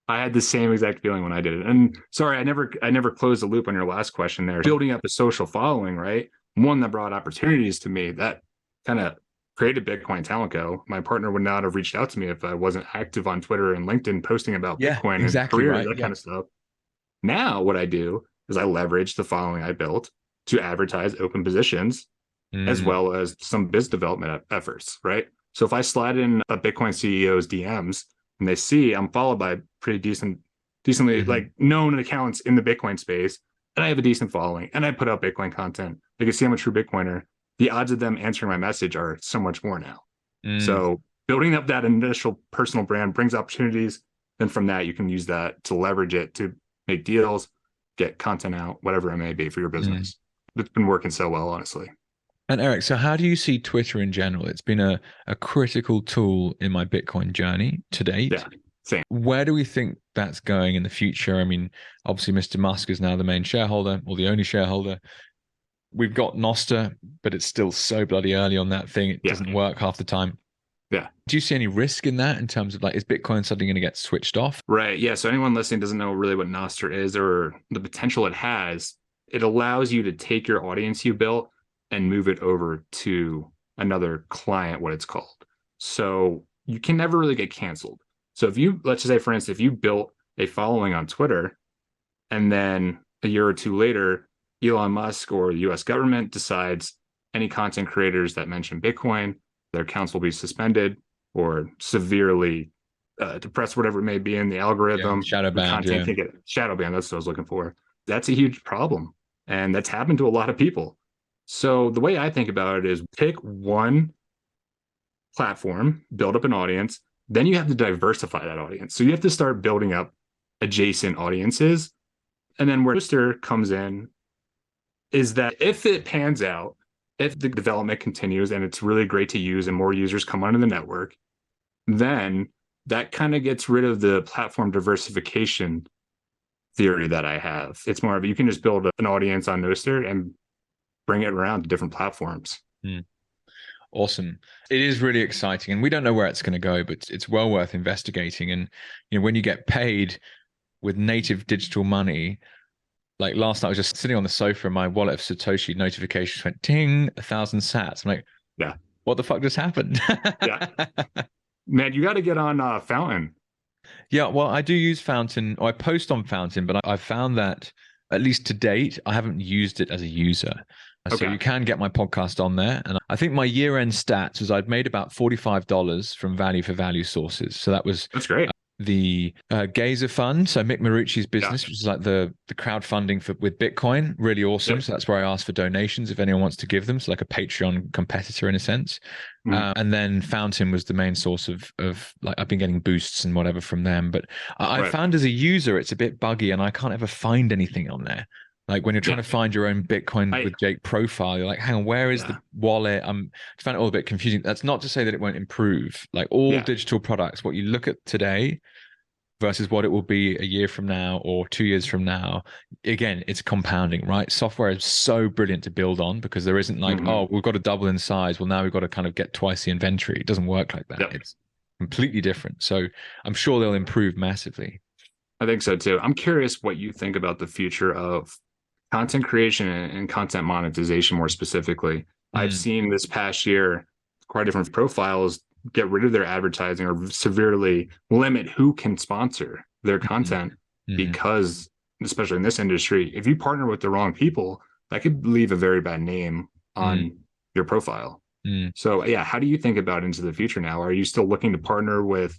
S1: I had the same exact feeling when I did it. And sorry, I never closed the loop on your last question there. Building up a social following, right? One that brought opportunities to me that kind of created Bitcoin Talent Co. My partner would not have reached out to me if I wasn't active on Twitter and LinkedIn posting about
S2: Yeah,
S1: Bitcoin and
S2: exactly
S1: career,
S2: right.
S1: that
S2: Yeah.
S1: kind of stuff. Now what I do is I leverage the following I built to advertise open positions as
S2: Mm,
S1: well as some biz development efforts, right? So if I slide in a Bitcoin CEO's DMs and they see I'm followed by pretty decently
S2: mhm.
S1: like known accounts in the Bitcoin space, and I have a decent following, and I put out Bitcoin content, they can see I'm a true Bitcoiner. The odds of them answering my message are so much more now.
S2: Mm.
S1: So building up that initial personal brand brings opportunities. Then from that, you can use that to leverage it to make deals, get content out, whatever it may be for your
S2: Mm.
S1: business. It's been working so well, honestly.
S2: And Eric, so how do you see Twitter in general? It's been a critical tool in my Bitcoin journey to date.
S1: Yeah, same.
S2: Where do we think that's going in the future? I mean, obviously, Mr. Musk is now the main shareholder or the only shareholder. We've got Nostr, but it's still so bloody early on that thing. It doesn't work half the time.
S1: Yeah.
S2: Do you see any risk in that in terms of like, is Bitcoin suddenly going to get switched off?
S1: Right. Yeah. So anyone listening doesn't know really what Nostr is or the potential it has. It allows you to take your audience you built and move it over to another client, what it's called. So you can never really get canceled. So if you, let's just say, for instance, if you built a following on Twitter and then a year or two later, Elon Musk or the US government decides any content creators that mention Bitcoin, their accounts will be suspended or severely depressed, whatever it may be in the algorithm.
S2: Shadow banned.
S1: Content can get shadow banned. That's what I was looking for. That's a huge problem. And that's happened to a lot of people. So the way I think about it is pick one platform, build up an audience, then you have to diversify that audience. So you have to start building up adjacent audiences. And then where Booster comes in is that if it pans out, if the development continues and it's really great to use and more users come onto the network, then that kind of gets rid of the platform diversification theory that I have. It's more of you can just build an audience on Nostr and bring it around to different platforms.
S2: Awesome. It is really exciting. And we don't know where it's going to go, but it's well worth investigating. And when you get paid with native digital money, like last night I was just sitting on the sofa and my wallet of Satoshi notifications went ting, 1,000 sats. I'm like,
S1: yeah,
S2: what the fuck just happened?
S1: Yeah. Man, you got to get on Fountain.
S2: Yeah, well, I do use Fountain, or I post on Fountain, but I found that, at least to date, I haven't used it as a user. So you can get my podcast on there. And I think my year-end stats was I'd made about $45 from value for value sources. So that's
S1: great.
S2: The Gazer Fund, so Mick Marucci's business, which is like the crowdfunding with Bitcoin, really awesome. So that's where I ask for donations if anyone wants to give them. So like a Patreon competitor in a sense. And then Fountain was the main source of like I've been getting boosts and whatever from them. But I found as a user it's a bit buggy and I can't ever find anything on there. Like when you're trying to find your own Bitcoin with Jake profile, you're like, hang on, where is the wallet? I found it all a bit confusing. That's not to say that it won't improve. Like all digital products, what you look at today versus what it will be a year from now or 2 years from now, again, it's compounding, right? Software is so brilliant to build on because there isn't like, oh, we've got to double in size. Well, now we've got to kind of get twice the inventory. It doesn't work like that. It's completely different. So I'm sure they'll improve massively.
S1: I think so too. I'm curious what you think about the future of content creation and content monetization more specifically. I've seen this past year quite different profiles get rid of their advertising or severely limit who can sponsor their content because, especially in this industry, if you partner with the wrong people, that could leave a very bad name on your profile. So yeah, how do you think about into the future now? Are you still looking to partner with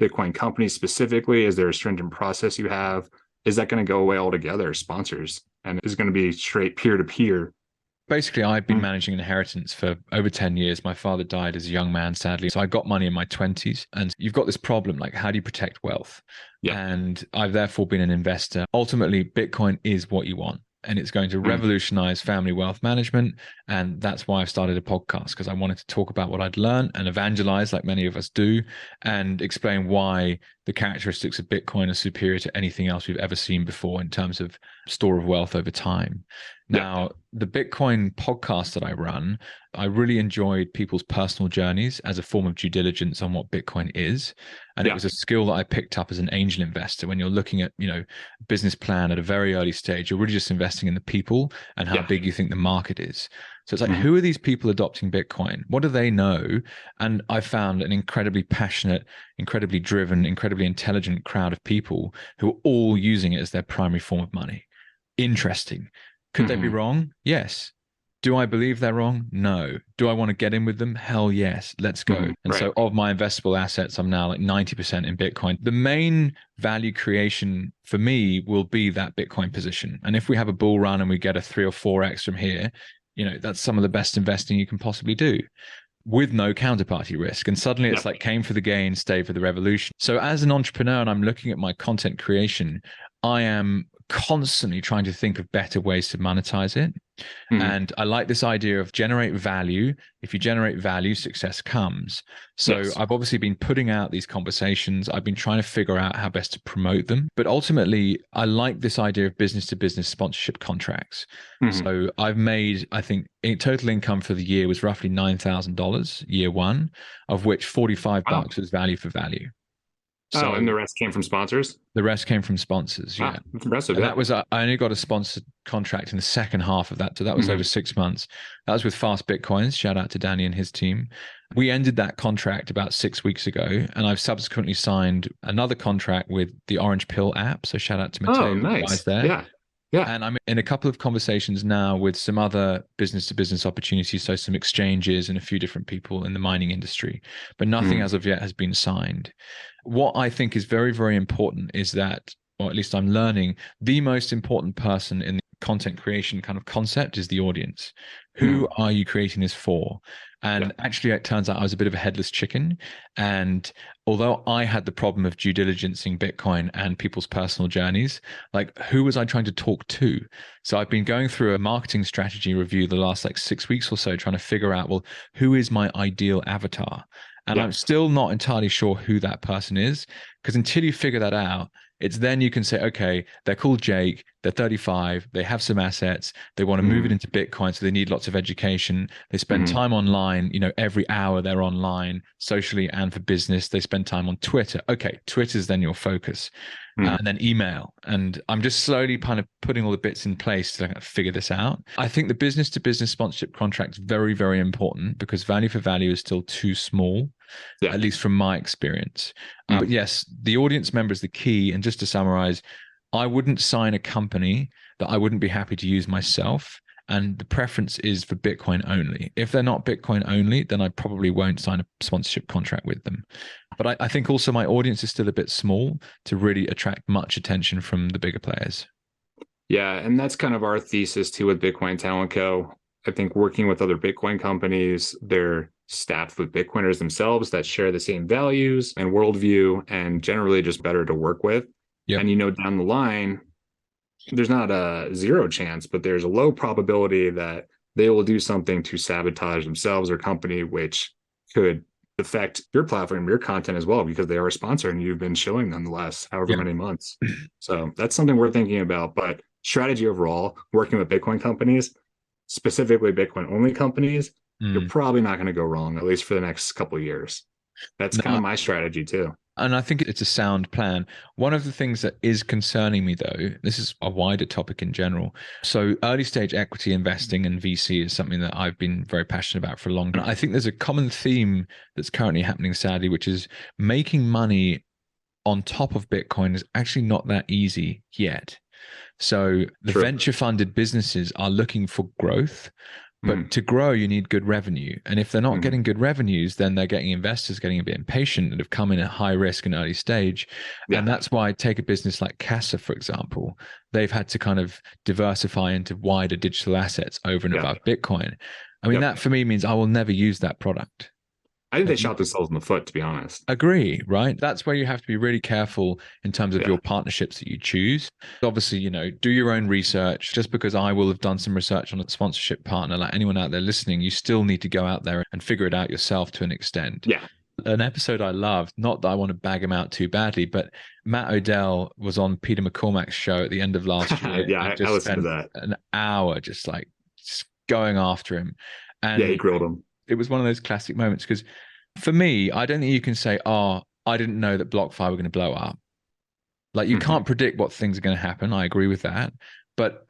S1: Bitcoin companies specifically? Is there a stringent process you have? Is that going to go away altogether, sponsors? And is it going to be straight peer-to-peer?
S2: Basically, I've been managing inheritance for over 10 years. My father died as a young man, sadly. So I got money in my 20s. And you've got this problem, like how do you protect wealth? And I've therefore been an investor. Ultimately, Bitcoin is what you want. And it's going to revolutionize family wealth management. And that's why I started a podcast, because I wanted to talk about what I'd learned and evangelize like many of us do, and explain why the characteristics of Bitcoin are superior to anything else we've ever seen before in terms of store of wealth over time. Now, the Bitcoin podcast that I run, I really enjoyed people's personal journeys as a form of due diligence on what Bitcoin is. And it was a skill that I picked up as an angel investor. When you're looking at, business plan at a very early stage, you're really just investing in the people and how big you think the market is. So it's like, who are these people adopting Bitcoin? What do they know? And I found an incredibly passionate, incredibly driven, incredibly intelligent crowd of people who are all using it as their primary form of money. Interesting. Could they be wrong? Yes. Do I believe they're wrong? No. Do I want to get in with them? Hell yes. Let's go. And so of my investable assets, I'm now like 90% in Bitcoin. The main value creation for me will be that Bitcoin position. And if we have a bull run and we get a 3 or 4x from here, that's some of the best investing you can possibly do with no counterparty risk. And suddenly it's like came for the gain, stay for the revolution. So as an entrepreneur, and I'm looking at my content creation, I am constantly trying to think of better ways to monetize it. And I like this idea of generate value. If you generate value, success comes. So
S1: Yes.
S2: I've obviously been putting out these conversations. I've been trying to figure out how best to promote them. But ultimately, I like this idea of business to business sponsorship contracts. So I've made, I think, total income for the year was roughly $9,000 year one, of which 45
S1: Wow.
S2: bucks was value for value.
S1: Oh,
S2: So
S1: and the rest came from sponsors?
S2: the rest came from sponsors.
S1: Wow,
S2: Yeah.
S1: that's impressive.
S2: And
S1: Yeah.
S2: that was, I only got a sponsored contract in the second half of that. So that was over 6 months. That was with Fast Bitcoins. Shout out to Danny and his team. We ended that contract about 6 weeks ago. And I've subsequently signed another contract with the Orange Pill app. So shout out to Mateo
S1: Oh,
S2: and the guys
S1: nice.
S2: there.
S1: Yeah. Yeah.
S2: And I'm in a couple of conversations now with some other business to business opportunities. So some exchanges and a few different people in the mining industry, but nothing as of yet has been signed. What I think is very, very important is that, or at least I'm learning, the most important person in the content creation kind of concept is the audience. Who are you creating this for? And actually, it turns out I was a bit of a headless chicken. And although I had the problem of due diligencing Bitcoin and people's personal journeys, like who was I trying to talk to? So I've been going through a marketing strategy review the last like 6 weeks or so, trying to figure out, well, who is my ideal avatar? And I'm still not entirely sure who that person is, because until you figure that out, it's then you can say, okay, they're called Jake, they're 35, they have some assets, they want to move it into Bitcoin, so they need lots of education. They spend time online, every hour they're online, socially and for business. They spend time on Twitter. Okay, Twitter's then your focus. And then email. And I'm just slowly kind of putting all the bits in place to kind of figure this out. I think the business to business sponsorship contract is very, very important because value for value is still too small, at least from my experience. But yes, the audience member is the key. And just to summarize, I wouldn't sign a company that I wouldn't be happy to use myself. And the preference is for Bitcoin only. If they're not Bitcoin only, then I probably won't sign a sponsorship contract with them. But I think also my audience is still a bit small to really attract much attention from the bigger players.
S1: Yeah, and that's kind of our thesis too with Bitcoin Talent Co. I think working with other Bitcoin companies, they're staffed with Bitcoiners themselves that share the same values and worldview and generally just better to work with.
S2: Yep.
S1: And down the line, there's not a zero chance, but there's a low probability that they will do something to sabotage themselves or company, which could affect your platform, your content as well, because they are a sponsor and you've been shilling them the last however many months. So that's something we're thinking about. But strategy overall, working with Bitcoin companies, specifically Bitcoin only companies, you're probably not going to go wrong, at least for the next couple of years. That's kind of my strategy too.
S2: And I think it's a sound plan. One of the things that is concerning me, though, this is a wider topic in general. So early stage equity investing and VC is something that I've been very passionate about for a long time. I think there's a common theme that's currently happening, sadly, which is making money on top of Bitcoin is actually not that easy yet. So the venture funded businesses are looking for growth. But to grow, you need good revenue. And if they're not getting good revenues, then they're getting investors getting a bit impatient that have come in at high risk and early stage. And that's why I take a business like Casa, for example. They've had to kind of diversify into wider digital assets over and above Bitcoin. I mean, that for me means I will never use that product.
S1: I think they shot themselves in the foot, to be honest.
S2: Agree, right? That's where you have to be really careful in terms of your partnerships that you choose. Obviously, do your own research. Just because I will have done some research on a sponsorship partner, like anyone out there listening, you still need to go out there and figure it out yourself to an extent.
S1: Yeah.
S2: An episode I loved, not that I want to bag him out too badly, but Matt Odell was on Peter McCormack's show at the end of last year.
S1: I listened to that.
S2: An hour just going after him. And
S1: he grilled him.
S2: It was one of those classic moments because for me, I don't think you can say, oh, I didn't know that BlockFi were going to blow up. Like you can't predict what things are going to happen. I agree with that. But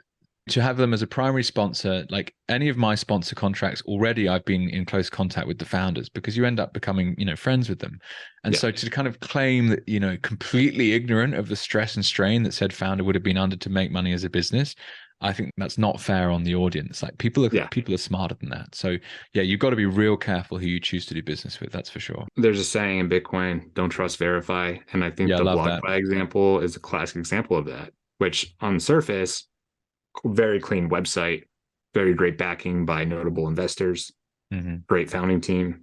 S2: to have them as a primary sponsor, like any of my sponsor contracts already, I've been in close contact with the founders because you end up becoming, friends with them. And so to kind of claim that, completely ignorant of the stress and strain that said founder would have been under to make money as a business, I think that's not fair on the audience. Like people are smarter than that. So you've got to be real careful who you choose to do business with. That's for sure.
S1: There's a saying in Bitcoin, don't trust, verify. And I think the BlockFi example is a classic example of that, which on the surface, very clean website, very great backing by notable investors, great founding team,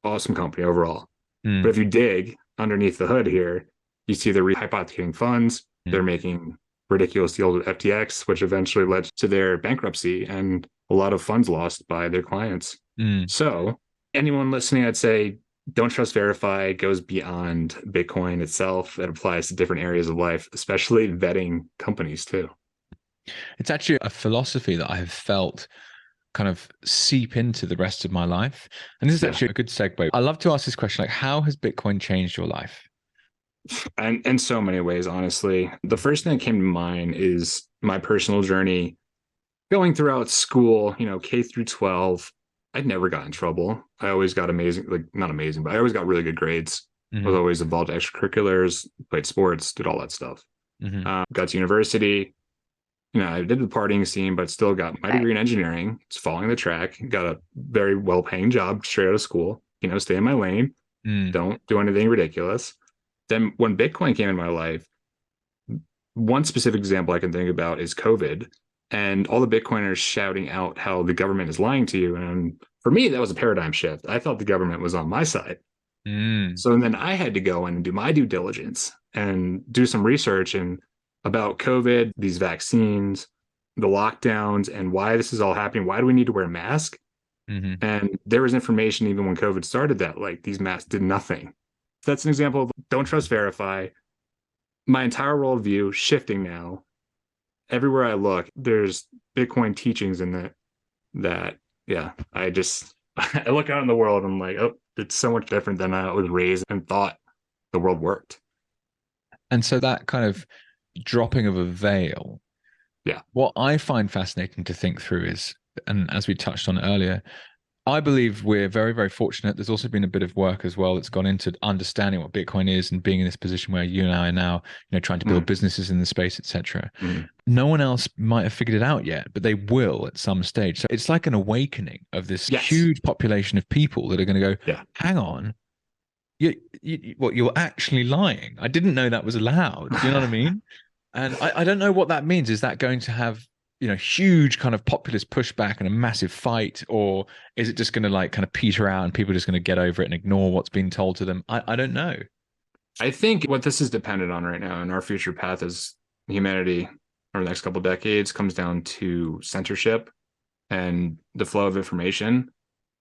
S1: awesome company overall. But if you dig underneath the hood here, you see they're hypothecating funds. They're making ridiculous deal with FTX, which eventually led to their bankruptcy and a lot of funds lost by their clients. So anyone listening, I'd say don't trust verify. It goes beyond Bitcoin itself. It applies to different areas of life, especially vetting companies too.
S2: It's actually a philosophy that I have felt kind of seep into the rest of my life. And this is actually a good segue. I love to ask this question, like, how has Bitcoin changed your life?
S1: And in so many ways, honestly. The first thing that came to mind is my personal journey going throughout school, K through 12. I'd never got in trouble. I always got amazing, like not amazing, but I always got really good grades. I was always involved in extracurriculars, played sports, did all that stuff. Got to university. I did the partying scene, but still got my degree in engineering. It's following the track. Got a very well-paying job straight out of school. Stay in my lane. Don't do anything ridiculous. Then when Bitcoin came in my life, one specific example I can think about is COVID and all the Bitcoiners shouting out how the government is lying to you. And for me, that was a paradigm shift. I thought the government was on my side. So then I had to go in and do my due diligence and do some research about COVID, these vaccines, the lockdowns, and why this is all happening. Why do we need to wear a mask? And there was information even when COVID started that like these masks did nothing. That's an example of don't trust verify. My entire worldview shifting now. Everywhere I look, there's Bitcoin teachings in that I look out in the world and I'm like, oh, it's so much different than I was raised and thought the world worked.
S2: And so that kind of dropping of a veil.
S1: Yeah.
S2: What I find fascinating to think through is, and as we touched on earlier, I believe we're very, very fortunate. There's also been a bit of work as well that's gone into understanding what Bitcoin is and being in this position where you and I are now, trying to build businesses in the space, etc. No one else might have figured it out yet, but they will at some stage. So it's like an awakening of this huge population of people that are going to go, hang on, you're actually lying. I didn't know that was allowed. Do you know what I mean? And I don't know what that means. Is that going to have huge kind of populist pushback and a massive fight, or is it just going to like kind of peter out and people are just going to get over it and ignore what's being told to them? I don't know.
S1: I think what this is dependent on right now and our future path as humanity over the next couple of decades comes down to censorship and the flow of information.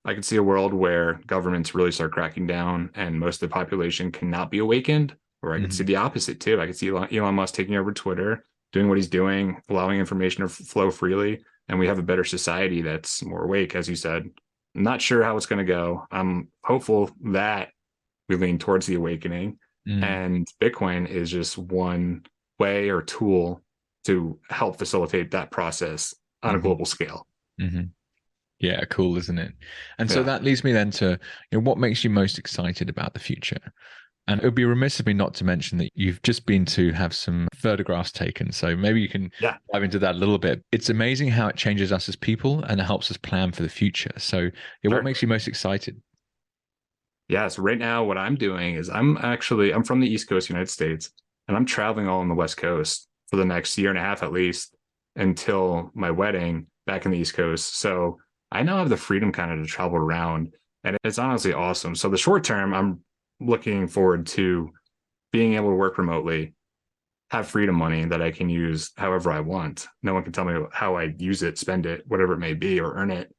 S1: I could see a world where governments really start cracking down and most of the population cannot be awakened, or I could see the opposite too. I could see Elon Musk taking over Twitter, doing what he's doing, allowing information to flow freely, and we have a better society that's more awake, as you said. I'm not sure how it's going to go. I'm hopeful that we lean towards the awakening, and Bitcoin is just one way or tool to help facilitate that process on a global scale.
S2: Yeah, cool, isn't it? And so that leads me then to what makes you most excited about the future? And it would be remiss of me not to mention that you've just been to have some photographs taken. So maybe you can dive into that a little bit. It's amazing how it changes us as people and it helps us plan for the future. So what makes you most excited?
S1: Yeah, so right now what I'm doing is I'm from the East Coast, United States, and I'm traveling all on the West Coast for the next year and a half at least until my wedding back in the East Coast. So I now have the freedom kind of to travel around, and it's honestly awesome. So the short term, I'm looking forward to being able to work remotely, have freedom money that I can use however I want. No one can tell me how I use it, spend it, whatever it may be, or earn it.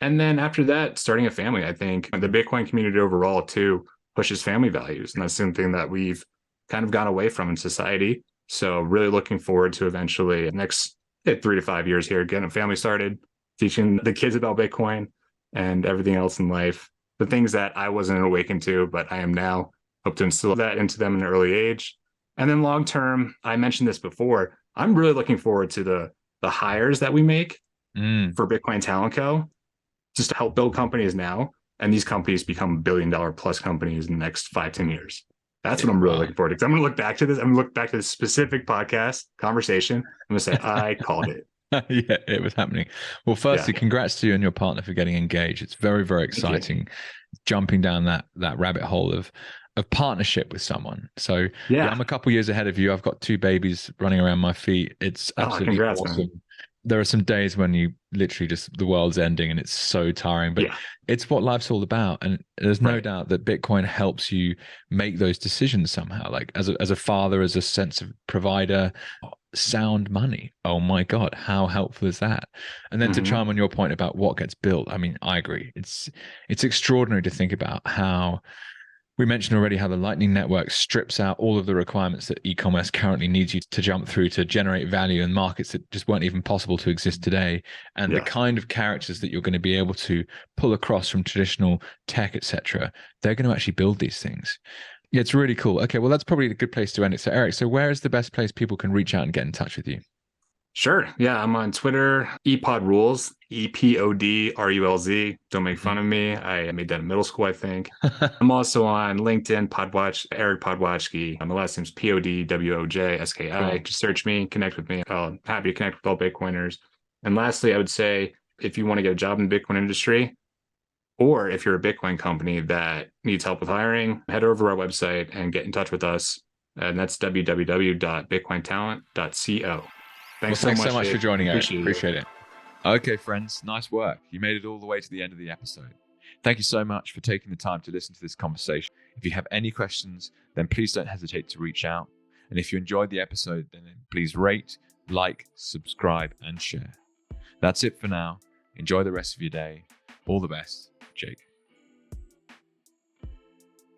S1: And then after that, starting a family. I think the Bitcoin community overall too pushes family values. And that's something that we've kind of gone away from in society. So really looking forward to eventually next 3 to 5 years here, getting a family started, teaching the kids about Bitcoin and everything else in life. The things that I wasn't awakened to, but I am now. Hope to instill that into them in an early age. And then long term, I mentioned this before, I'm really looking forward to the hires that we make for Bitcoin Talent Co. just to help build companies now. And these companies become $1 billion plus companies in the next 5-10 years. That's what I'm really looking forward to. Because I'm going to look back to this. I'm going to look back to this specific podcast conversation. I'm going to say, I called it.
S2: Yeah, it was happening. Well, firstly, congrats to you and your partner for getting engaged. It's very, very exciting jumping down that rabbit hole of partnership with someone. So I'm a couple years ahead of you. I've got 2 babies running around my feet. It's absolutely awesome. Man. There are some days when you literally just the world's ending and it's so tiring, but it's what life's all about. And there's no doubt that Bitcoin helps you make those decisions somehow, like as a father, as a sense of provider. sound money. Oh my God, how helpful is that? And then to chime on your point about what gets built, I mean, I agree. It's extraordinary to think about how we mentioned already how the Lightning Network strips out all of the requirements that e-commerce currently needs you to jump through to generate value in markets that just weren't even possible to exist today. And the kind of characters that you're going to be able to pull across from traditional tech, etc., they're going to actually build these things. Yeah, it's really cool. Okay, well, that's probably a good place to end it. So, Eric, so where is the best place people can reach out and get in touch with you?
S1: Sure. Yeah, I'm on Twitter, epodrules, EPODRULZ. Don't make fun of me. I made that in middle school, I think. I'm also on LinkedIn, Eric Podwojski. My last name's Podwojski.
S2: Cool.
S1: Just search me, connect with me. I'm happy to connect with all Bitcoiners. And lastly, I would say if you want to get a job in the Bitcoin industry, or if you're a Bitcoin company that needs help with hiring, head over to our website and get in touch with us. And that's www.bitcointalent.co.
S2: Thanks so much for joining, Eric.
S1: Appreciate it.
S2: Okay, friends, nice work. You made it all the way to the end of the episode. Thank you so much for taking the time to listen to this conversation. If you have any questions, then please don't hesitate to reach out. And if you enjoyed the episode, then please rate, like, subscribe, and share. That's it for now. Enjoy the rest of your day. All the best, Jake.